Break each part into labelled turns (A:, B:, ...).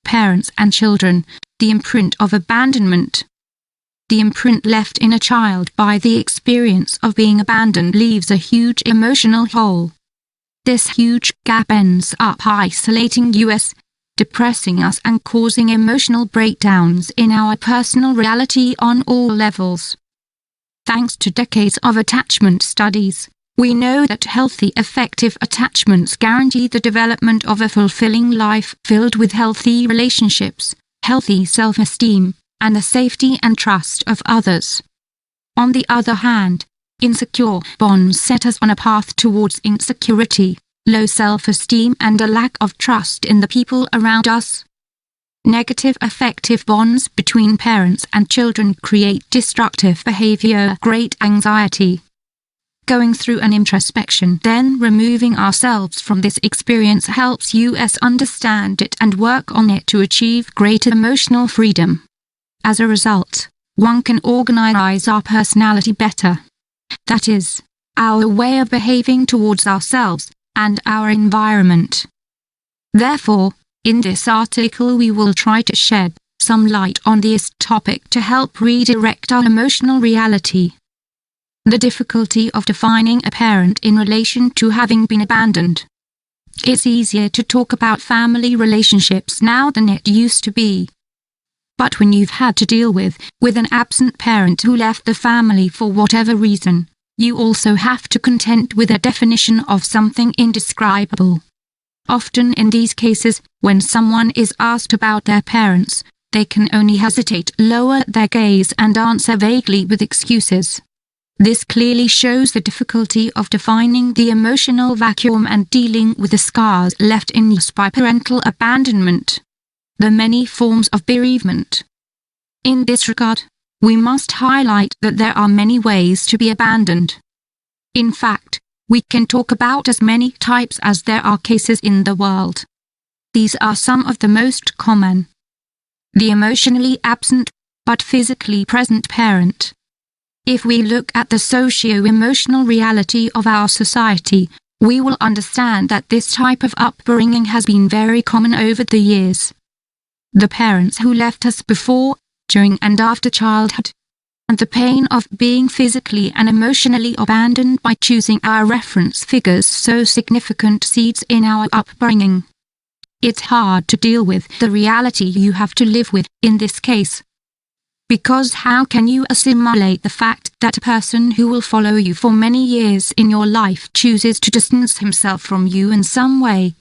A: parents and children, the imprint of abandonment. The imprint left in a child by the experience of being abandoned leaves a huge emotional hole. This huge gap ends up isolating us, depressing us and causing emotional breakdowns in our personal reality on all levels. Thanks to decades of attachment studies, we know that healthy, effective attachments guarantee the development of a fulfilling life filled with healthy relationships, healthy self-esteem, and the safety and trust of others. On the other hand, insecure bonds set us on a path towards insecurity, low self-esteem and a lack of trust in the people around us. Negative affective bonds between parents and children create destructive behavior, great anxiety. Going through an introspection, then removing ourselves from this experience helps us understand it and work on it to achieve greater emotional freedom. As a result, one can organize our personality better. That is, our way of behaving towards ourselves and our environment. Therefore, in this article we will try to shed some light on this topic to help redirect our emotional reality. The difficulty of defining a parent in relation to having been abandoned. It's easier to talk about family relationships now than it used to be. But when you've had to deal with an absent parent who left the family for whatever reason, you also have to contend with a definition of something indescribable. Often in these cases, when someone is asked about their parents, they can only hesitate, lower their gaze and answer vaguely with excuses. This clearly shows the difficulty of defining the emotional vacuum and dealing with the scars left in us by parental abandonment. The many forms of bereavement. In this regard, we must highlight that there are many ways to be abandoned. In fact, we can talk about as many types as there are cases in the world. These are some of the most common. The emotionally absent, but physically present parent. If we look at the socio-emotional reality of our society, we will understand that this type of upbringing has been very common over the years. The parents who left us before, during and after childhood, and the pain of being physically and emotionally abandoned by choosing our reference figures so significant seeds in our upbringing. It's hard to deal with the reality you have to live with in this case. Because how can you assimilate the fact that a person who will follow you for many years in your life chooses to distance himself from you in some way?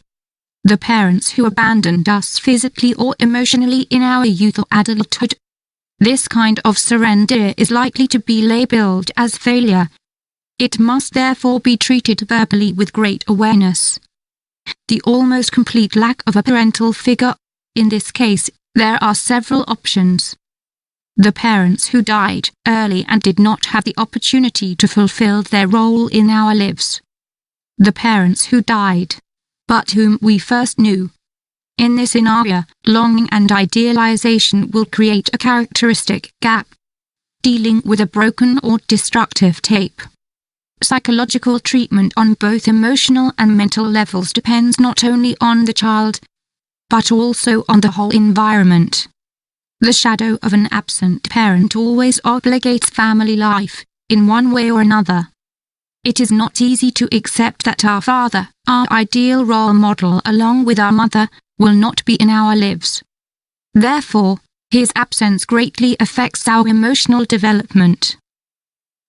A: The parents who abandoned us physically or emotionally in our youth or adulthood. This kind of surrender is likely to be labeled as failure. It must therefore be treated verbally with great awareness. The almost complete lack of a parental figure. In this case, there are several options. The parents who died early and did not have the opportunity to fulfill their role in our lives. The parents who died, but whom we first knew. In this scenario, longing and idealization will create a characteristic gap. Dealing with a broken or destructive tape. Psychological treatment on both emotional and mental levels depends not only on the child, but also on the whole environment. The shadow of an absent parent always obligates family life, in one way or another. It is not easy to accept that our father, our ideal role model along with our mother, will not be in our lives. Therefore, his absence greatly affects our emotional development.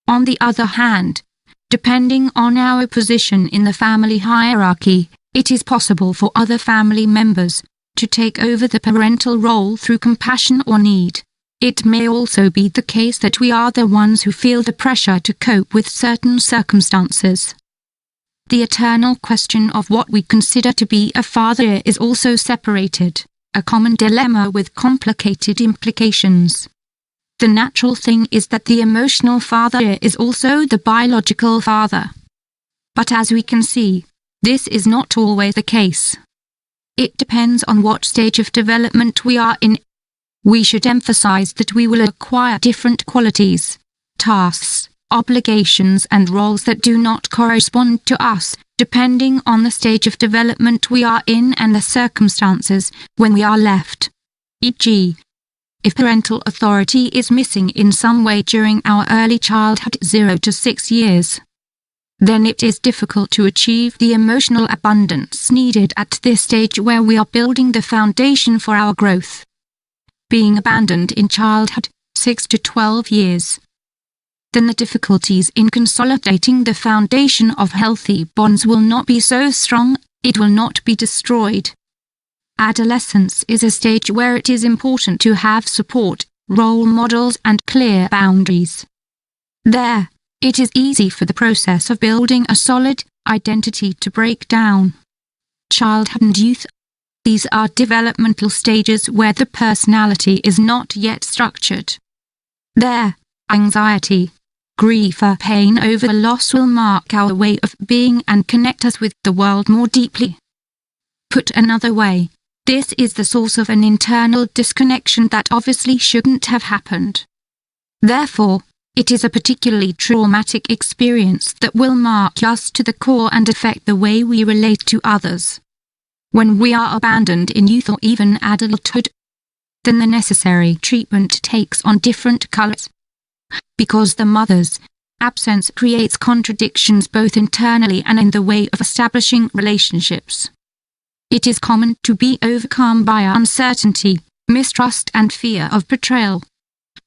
A: On the other hand, depending on our position in the family hierarchy, it is possible for other family members to take over the parental role through compassion or need. It may also be the case that we are the ones who feel the pressure to cope with certain circumstances. The eternal question of what we consider to be a father is also separated, a common dilemma with complicated implications. The natural thing is that the emotional father is also the biological father. But as we can see, this is not always the case. It depends on what stage of development we are in. We should emphasize that we will acquire different qualities, tasks, obligations and roles that do not correspond to us, depending on the stage of development we are in and the circumstances when we are left. E.g., if parental authority is missing in some way during our early childhood 0 to 6 years, then it is difficult to achieve the emotional abundance needed at this stage where we are building the foundation for our growth. Being abandoned in childhood, 6 to 12 years. Then the difficulties in consolidating the foundation of healthy bonds will not be so strong, it will not be destroyed. Adolescence is a stage where it is important to have support, role models and clear boundaries. There, it is easy for the process of building a solid identity to break down. Childhood and youth. These are developmental stages where the personality is not yet structured. There, anxiety, grief or pain over loss will mark our way of being and connect us with the world more deeply. Put another way, this is the source of an internal disconnection that obviously shouldn't have happened. Therefore, it is a particularly traumatic experience that will mark us to the core and affect the way we relate to others. When we are abandoned in youth or even adulthood, then the necessary treatment takes on different colors. Because the mother's absence creates contradictions both internally and in the way of establishing relationships. It is common to be overcome by uncertainty, mistrust and fear of betrayal.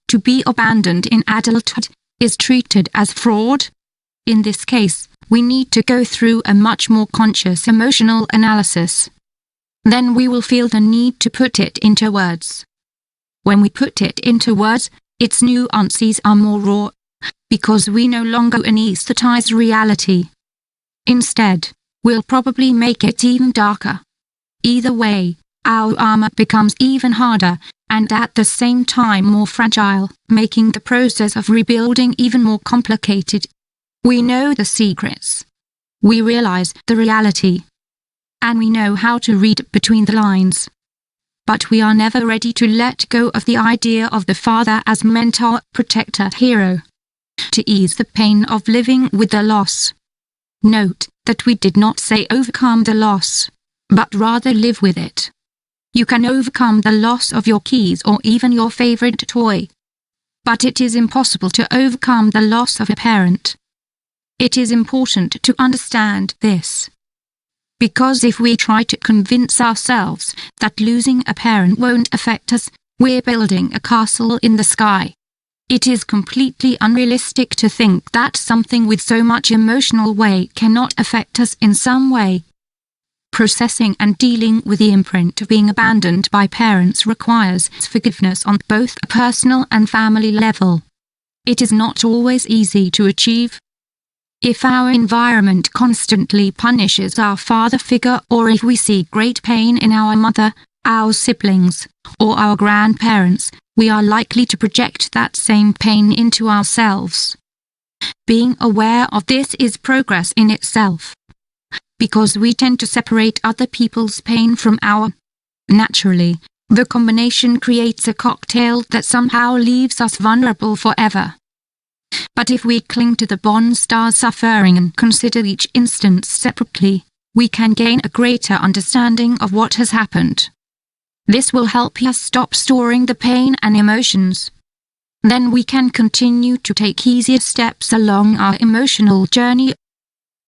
A: To be abandoned in adulthood is treated as fraud. In this case, we need to go through a much more conscious emotional analysis. Then we will feel the need to put it into words. When we put it into words, its nuances are more raw, because we no longer anesthetize reality. Instead, we'll probably make it even darker. Either way, our armor becomes even harder, and at the same time more fragile, making the process of rebuilding even more complicated. We know the secrets. We realize the reality. And we know how to read between the lines. But we are never ready to let go of the idea of the father as mentor, protector, hero. To ease the pain of living with the loss. Note that we did not say overcome the loss, but rather live with it. You can overcome the loss of your keys or even your favorite toy. But it is impossible to overcome the loss of a parent. It is important to understand this. Because if we try to convince ourselves that losing a parent won't affect us, we're building a castle in the sky. It is completely unrealistic to think that something with so much emotional weight cannot affect us in some way. Processing and dealing with the imprint of being abandoned by parents requires forgiveness on both a personal and family level. It is not always easy to achieve. If our environment constantly punishes our father figure, or if we see great pain in our mother, our siblings, or our grandparents, we are likely to project that same pain into ourselves. Being aware of this is progress in itself. Because we tend to separate other people's pain from our. Naturally, the combination creates a cocktail that somehow leaves us vulnerable forever. But if we cling to the bonds of our suffering and consider each instance separately, we can gain a greater understanding of what has happened. This will help us stop storing the pain and emotions. Then we can continue to take easier steps along our emotional journey